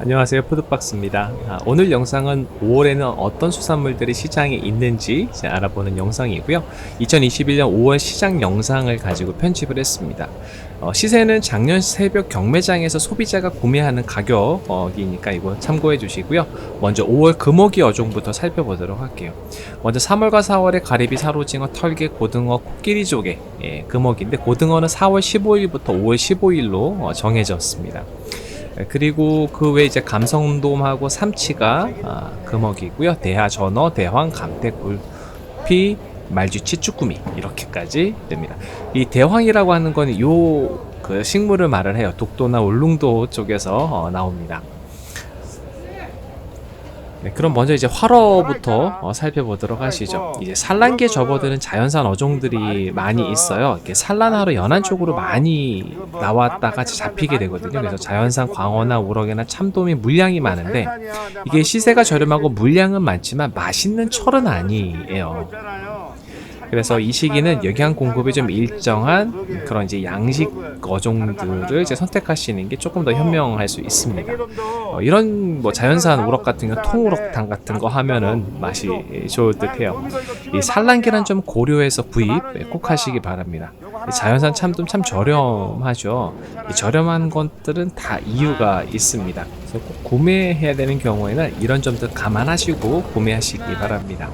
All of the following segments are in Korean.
안녕하세요, 푸드박스입니다. 오늘 영상은 5월에는 어떤 수산물들이 시장에 있는지 알아보는 영상이고요. 2021년 5월 시장 영상을 가지고 편집을 했습니다. 시세는 작년 새벽 경매장에서 소비자가 구매하는 가격이니까 이거 참고해 주시고요. 먼저 5월 금어기 어종부터 살펴보도록 할게요. 먼저 3월과 4월에 가리비, 사로징어, 털개, 고등어, 코끼리 조개 금어기인데, 고등어는 4월 15일부터 5월 15일로 정해졌습니다. 그리고 그 외에 이제 감성돔하고 삼치가 금어기고요. 대하, 전어, 대황, 감태, 굴피, 말쥐치, 쭈꾸미 이렇게까지 됩니다. 이 대황이라고 하는 건 요 그 식물을 말을 해요. 독도나 울릉도 쪽에서 나옵니다. 네, 그럼 먼저 이제 활어부터 살펴보도록 하시죠. 이제 산란기에 접어드는 자연산 어종들이 많이 있어요. 이렇게 산란하러 연안 쪽으로 많이 나왔다가 잡히게 되거든요. 그래서 자연산 광어나 우럭이나 참돔이 물량이 많은데, 이게 시세가 저렴하고 물량은 많지만 맛있는 철은 아니에요. 그래서 이 시기는 영양 공급이 좀 일정한 그런 이제 양식 어종들을 이제 선택하시는 게 조금 더 현명할 수 있습니다. 이런 뭐 자연산 우럭 같은 거, 통우럭탕 같은 거 하면은 맛이 좋을 듯해요. 이 산란기란 좀 고려해서 구입 꼭 하시기 바랍니다. 자연산 참돔 참 저렴하죠. 이 저렴한 것들은 다 이유가 있습니다. 그래서 꼭 구매해야 되는 경우에는 이런 점들 감안하시고 구매하시기 바랍니다.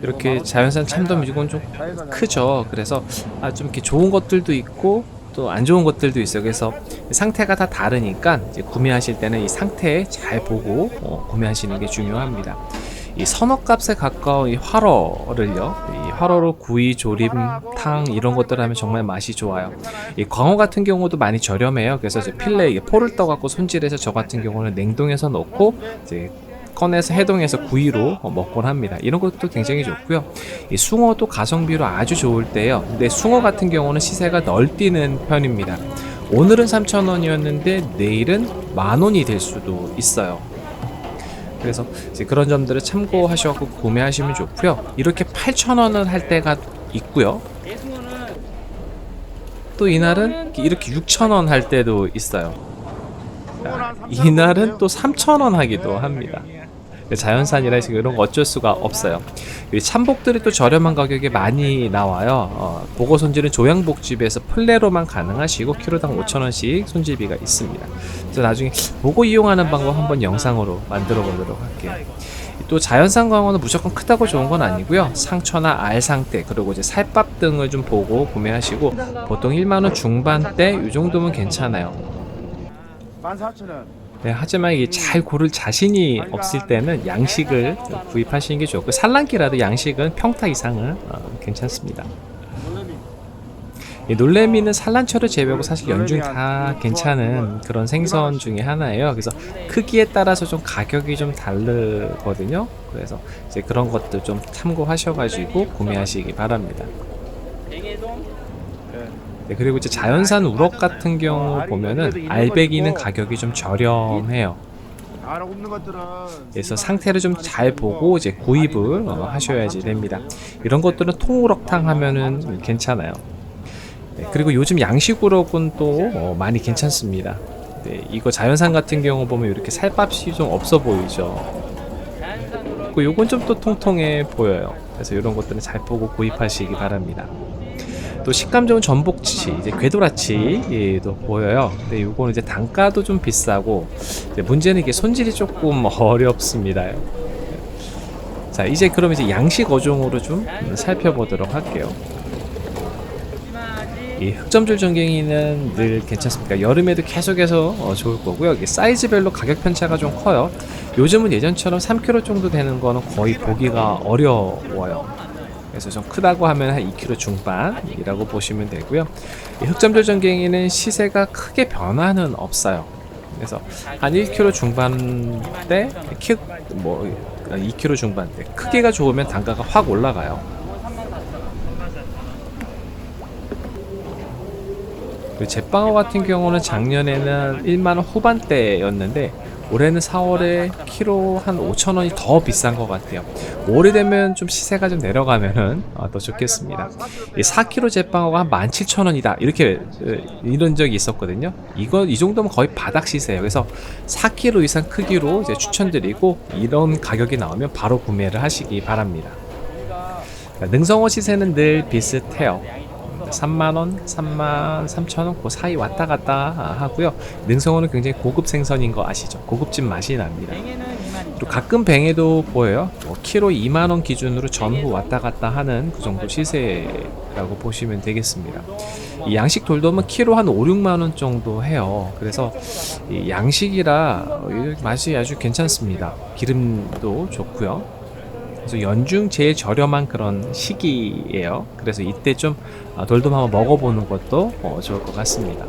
이렇게 자연산 참돔 이건 좀 크죠. 그래서 좀 이렇게 좋은 것들도 있고 또 안 좋은 것들도 있어요. 그래서 상태가 다 다르니까 이제 구매하실 때는 이 상태 잘 보고 구매하시는 게 중요합니다. 이 선어값에 가까운 이 활어를요, 이 활어로 구이, 조림, 탕 이런 것들 하면 정말 맛이 좋아요. 이 광어 같은 경우도 많이 저렴해요. 그래서 이제 필레 포를 떠갖고 손질해서 저 같은 경우는 냉동해서 넣고 이제 꺼내서 해동해서 구이로 먹곤 합니다. 이런 것도 굉장히 좋고요. 이 숭어도 가성비로 아주 좋을 때요. 근데 숭어 같은 경우는 시세가 널뛰는 편입니다. 오늘은 3,000원이었는데 내일은 10,000원이 될 수도 있어요. 그래서 이제 그런 점들을 참고하셔서 구매하시면 좋고요. 이렇게 8,000원을 할 때가 있고요. 또 이날은 이렇게 6,000원 할 때도 있어요. 이날은 또 3,000원 하기도 합니다. 자연산이라 지금 이런 거 어쩔 수가 없어요. 참복들이 또 저렴한 가격에 많이 나와요. 보고 손질은 조양복집에서 플레로만 가능하시고 키로당 5,000원씩 손질비가 있습니다. 그래서 나중에 보고 이용하는 방법 한번 영상으로 만들어 보도록 할게요. 또 자연산 광어는 무조건 크다고 좋은 건 아니고요. 상처나 알 상태, 그리고 이제 살밥 등을 좀 보고 구매하시고, 보통 1만원 중반대 이 정도면 괜찮아요. 14,000원. 네, 하지만 이게 잘 고를 자신이 없을 때는 양식을 구입하시는 게 좋고, 산란기라도 양식은 평타 이상은 괜찮습니다. 이 놀래미는 산란철을 제외하고 사실 연중 다 괜찮은 그런 생선 중에 하나예요. 그래서 크기에 따라서 좀 가격이 좀 다르거든요. 그래서 이제 그런 것들 좀 참고하셔가지고 구매하시기 바랍니다. 네, 그리고 이제 자연산 우럭 같은 경우 보면은 알배기는 가격이 좀 저렴해요. 그래서 상태를 좀 잘 보고 이제 구입을 하셔야지 됩니다. 이런 것들은 통우럭탕 하면은 괜찮아요. 네, 그리고 요즘 양식 우럭은 또 많이 괜찮습니다. 네, 이거 자연산 같은 경우 보면 이렇게 살밥이 좀 없어 보이죠. 그리고 요건 좀 또 통통해 보여요. 그래서 이런 것들은 잘 보고 구입하시기 바랍니다. 또 식감 좋은 전복치, 이제 궤도라치도 보여요. 근데 이거는 이제 단가도 좀 비싸고, 이제 문제는 이게 손질이 조금 어렵습니다. 자, 이제 그럼 이제 양식 어종으로 좀 살펴보도록 할게요. 이 흑점줄 전갱이는 늘 괜찮습니다. 여름에도 계속해서 좋을 거고요. 이게 사이즈별로 가격 편차가 좀 커요. 요즘은 예전처럼 3kg 정도 되는 거는 거의 보기가 어려워요. 그래서 좀 크다고 하면 한 2kg 중반이라고 보시면 되고요. 이 흑점절 전갱이는 시세가 크게 변화는 없어요. 그래서 한 1kg 중반대, 2kg 중반대. 크기가 좋으면 단가가 확 올라가요. 그 제빵어 같은 경우는 작년에는 1만원 후반대였는데 올해는 4월에 키로 한 5,000원이 더 비싼 것 같아요. 올해 되면 좀 시세가 좀 내려가면은 더 좋겠습니다. 이 4kg 제빵어가 한 17,000원이다 이렇게 이런 적이 있었거든요. 이 정도면 거의 바닥 시세예요. 그래서 4kg 이상 크기로 이제 추천드리고, 이런 가격이 나오면 바로 구매를 하시기 바랍니다. 능성어 시세는 늘 비슷해요. 3만원, 33,000원 그 사이 왔다 갔다 하고요. 능성어는 굉장히 고급 생선인 거 아시죠? 고급진 맛이 납니다. 그리고 가끔 뱅에도 보여요. 키로 2만원 기준으로 전후 왔다 갔다 하는 그 정도 시세라고 보시면 되겠습니다. 이 양식 돌돔은 키로 한 5, 6만원 정도 해요. 그래서 이 양식이라 맛이 아주 괜찮습니다. 기름도 좋고요. 그래서 연중 제일 저렴한 그런 시기예요. 그래서 이때 좀 돌돔 한번 먹어보는 것도 좋을 것 같습니다.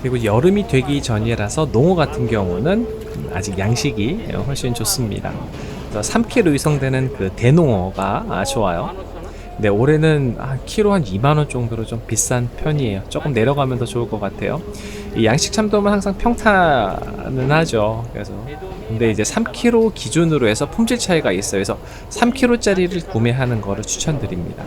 그리고 여름이 되기 전이라서 농어 같은 경우는 아직 양식이 훨씬 좋습니다. 그래서 3kg 이상 되는 그 대농어가 좋아요. 근데 올해는 키로 한 2만원 정도로 좀 비싼 편이에요. 조금 내려가면 더 좋을 것 같아요. 이 양식 참돔은 항상 평탄은 하죠. 그래서 근데 이제 3kg 기준으로 해서 품질 차이가 있어요. 그래서 3kg짜리를 구매하는 거를 추천드립니다.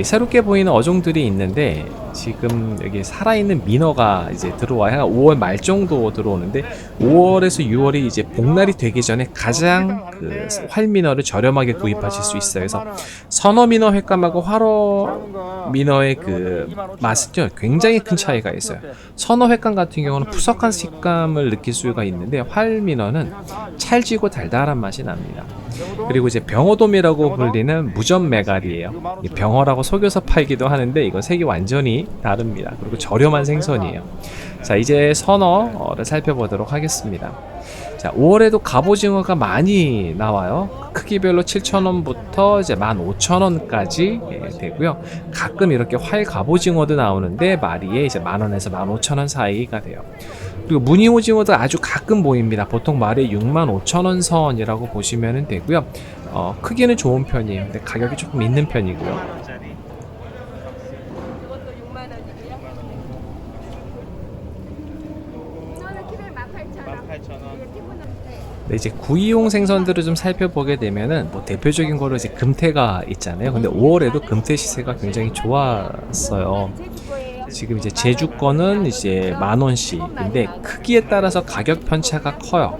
새롭게 보이는 어종들이 있는데, 지금 여기 살아있는 민어가 이제 들어와야 5월 말 정도 들어오는데, 5월에서 6월이 이제 복날이 되기 전에 가장 그 활민어를 저렴하게 구입하실 수 있어요. 그래서 선어민어 횟감하고 활어민어의 그 맛은요 굉장히 큰 차이가 있어요. 선어 횟감 같은 경우는 푸석한 식감을 느낄 수가 있는데, 활민어는 찰지고 달달한 맛이 납니다. 그리고 이제 병어돔이라고 불리는 무전메갈이에요. 병어라고 속여서 팔기도 하는데 이건 색이 완전히 다릅니다. 그리고 저렴한 생선이에요. 자, 이제 선어를 살펴보도록 하겠습니다. 자, 5월에도 갑오징어가 많이 나와요. 크기별로 7,000원부터 이제 15,000원까지 되고요. 가끔 이렇게 활 갑오징어도 나오는데 마리에 이제 10,000원에서 15,000원 사이가 돼요. 그리고 무늬오징어도 아주 가끔 보입니다. 보통 마리에 65,000원 선이라고 보시면 되고요. 크기는 좋은 편이에요. 근데 가격이 조금 있는 편이고요. 네, 이제 구이용 생선들을 좀 살펴보게 되면은 뭐 대표적인 거로 이제 금태가 있잖아요. 근데 5월에도 금태 시세가 굉장히 좋았어요. 지금 이제 제주 거는 이제 10,000원씩인데 크기에 따라서 가격 편차가 커요.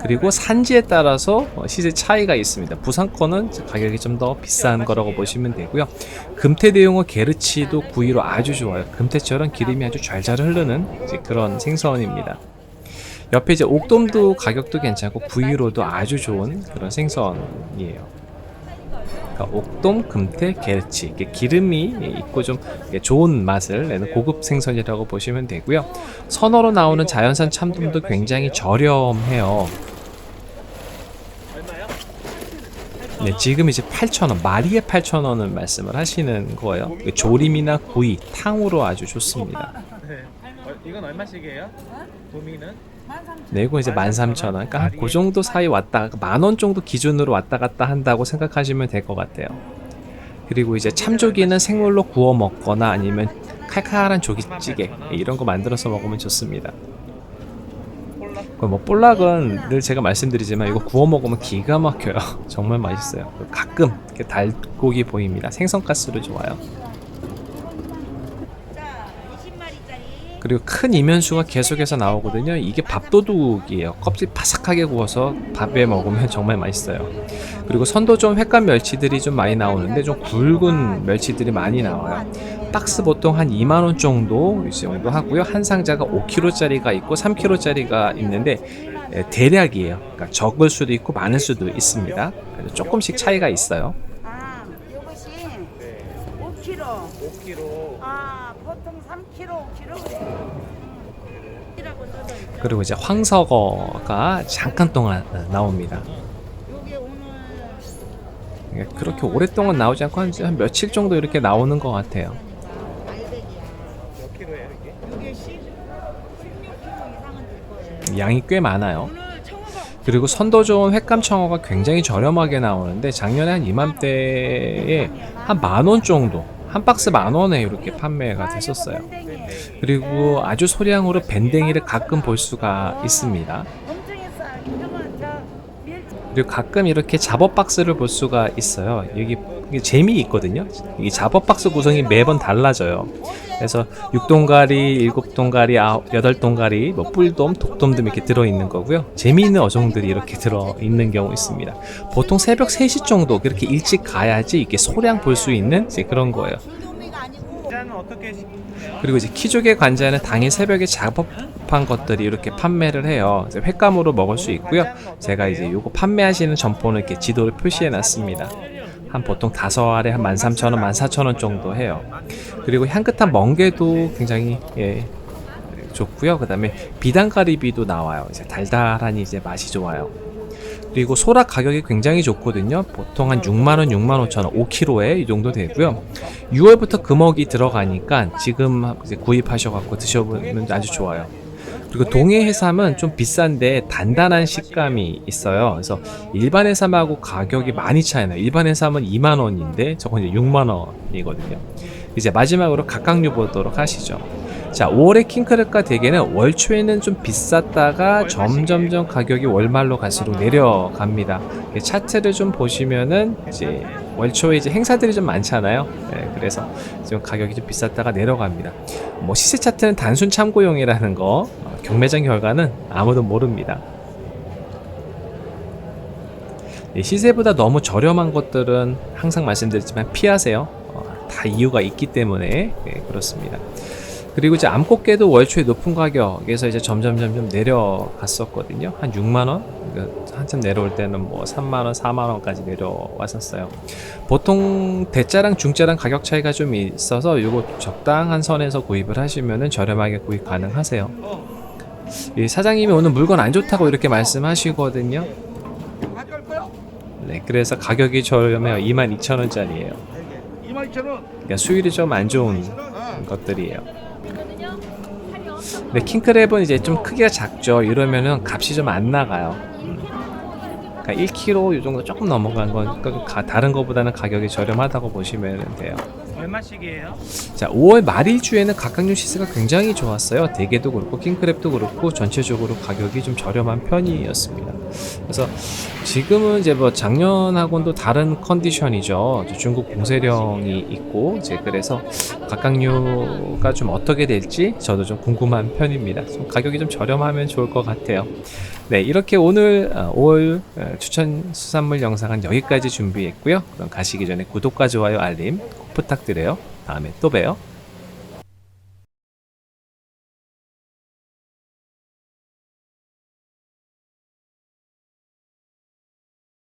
그리고 산지에 따라서 시세 차이가 있습니다. 부산 거는 가격이 좀 더 비싼 거라고 보시면 되고요. 금태 대용어 게르치도 구이로 아주 좋아요. 금태처럼 기름이 아주 잘잘 흐르는 이제 그런 생선입니다. 옆에 이제 옥돔도 가격도 괜찮고 구이로도 아주 좋은 그런 생선이에요. 그러니까 옥돔, 금태, 게르치, 이게 기름이 있고 좀 좋은 맛을 내는 고급 생선이라고 보시면 되고요. 선어로 나오는 자연산 참돔도 굉장히 저렴해요. 네, 지금 이제 8,000원, 마리에 8,000원을 말씀을 하시는 거예요. 조림이나 구이, 탕으로 아주 좋습니다. 이건 얼마씩이에요? 도미는? 네, 이거 이제 13,000원. 그러니까 그 정도 사이 왔다, 10,000원 정도 기준으로 왔다 갔다 한다고 생각하시면 될 것 같아요. 그리고 이제 참조기는 생물로 구워 먹거나 아니면 칼칼한 조기찌개 이런 거 만들어서 먹으면 좋습니다. 뭐 볼락은 늘 제가 말씀드리지만 이거 구워 먹으면 기가 막혀요. 정말 맛있어요. 가끔 이렇게 달고기 보입니다. 생선가스로 좋아요. 그리고 큰 이면수가 계속해서 나오거든요. 이게 밥도둑이에요. 껍질 바삭하게 구워서 밥에 먹으면 정말 맛있어요. 그리고 선도점 횟감 멸치들이 좀 많이 나오는데 좀 굵은 멸치들이 많이 나와요. 박스 보통 한 2만원 정도 하고요. 한 상자가 5kg짜리가 있고 3kg짜리가 있는데 대략이에요. 그러니까 적을 수도 있고 많을 수도 있습니다. 그래서 조금씩 차이가 있어요. 요것이 5kg. 5kg. 보통 3kg, 5kg. 그리고 이제 황석어가 잠깐 동안 나옵니다. 요게 오늘 그렇게 오랫동안 나오지 않고 한 며칠 정도 이렇게 나오는 것 같아요. 알배기야. 몇 킬로예요 이게? 요게 16kg 이상은 될 거예요. 양이 꽤 많아요. 오늘 청어가 그리고 선도 좋은 횟감 청어가 굉장히 저렴하게 나오는데 작년에 한 이맘때에 한 10,000원 정도 한 박스 10,000원에 이렇게 판매가 됐었어요. 그리고 아주 소량으로 밴댕이를 가끔 볼 수가 있습니다. 그리고 가끔 이렇게 잡업 박스를 볼 수가 있어요. 여기 이게 재미있거든요. 이 잡업 박스 구성이 매번 달라져요. 그래서 6동가리, 7동가리, 8동가리, 뭐 뿔돔, 독돔 이렇게 들어있는 거고요. 재미있는 어종들이 이렇게 들어있는 경우 있습니다. 보통 새벽 3시 정도 그렇게 일찍 가야지 이렇게 소량 볼 수 있는 이제 그런 거예요. 관자는 어떻게 시키세요? 그리고 이제 키조개 관자는 당일 새벽에 작업한 것들이 이렇게 판매를 해요. 이제 횟감으로 먹을 수 있고요. 제가 이제 요거 판매하시는 점포는 이렇게 지도를 표시해 놨습니다. 한 보통 5알에 한 13,000원, 14,000원 정도 해요. 그리고 향긋한 멍게도 굉장히 좋고요. 그 다음에 비단가리비도 나와요. 이제 달달하니 이제 맛이 좋아요. 그리고 소라 가격이 굉장히 좋거든요. 보통 한 6만원, 65,000원, 5kg에 이 정도 되고요. 6월부터 금어기 들어가니까 지금 이제 구입하셔갖고 드셔보면 아주 좋아요. 그리고 동해 해삼은 좀 비싼데 단단한 식감이 있어요. 그래서 일반 해삼하고 가격이 많이 차이 나요. 일반 해삼은 2만원인데 저건 이제 6만원이거든요. 이제 마지막으로 각각류 보도록 하시죠. 자, 5월의 킹크랩과 대게는 월 초에는 좀 비쌌다가 점점점 가격이 월말로 갈수록 내려갑니다. 차트를 좀 보시면은 이제 월 초에 이제 행사들이 좀 많잖아요. 그래서 좀 가격이 좀 비쌌다가 내려갑니다. 뭐 시세 차트는 단순 참고용이라는 거, 경매장 결과는 아무도 모릅니다. 시세보다 너무 저렴한 것들은 항상 말씀드렸지만 피하세요. 다 이유가 있기 때문에 그렇습니다. 그리고 이제 암꽃게도 월초에 높은 가격에서 이제 점점 내려갔었거든요. 한 6만원? 한참 내려올 때는 뭐 3만원, 4만원까지 내려왔었어요. 보통 대짜랑 중짜랑 가격 차이가 좀 있어서 요거 적당한 선에서 구입을 하시면은 저렴하게 구입 가능하세요. 이 사장님이 오늘 물건 안 좋다고 이렇게 말씀하시거든요. 네, 그래서 가격이 저렴해요. 22,000원짜리예요. 22,000원. 그러니까 수율이 좀 안 좋은 것들이에요. 근데 킹크랩은 이제 좀 크기가 작죠. 이러면은 값이 좀 안 나가요. 그러니까 1kg 이 정도 조금 넘어간 건 다른 거보다는 가격이 저렴하다고 보시면 돼요. 얼마씩이에요? 자, 5월 말일주에는 각각류 시세가 굉장히 좋았어요. 대게도 그렇고 킹크랩도 그렇고 전체적으로 가격이 좀 저렴한 편이었습니다. 그래서 지금은 이제 뭐 작년하고는 또 다른 컨디션이죠. 중국 봉쇄령이 있고 이제 그래서 각각류가 좀 어떻게 될지 저도 좀 궁금한 편입니다. 좀 가격이 좀 저렴하면 좋을 것 같아요. 네, 이렇게 오늘 5월 추천 수산물 영상은 여기까지 준비했고요. 그럼 가시기 전에 구독과 좋아요, 알림 꼭 부탁드려요. 다음에 또 봬요.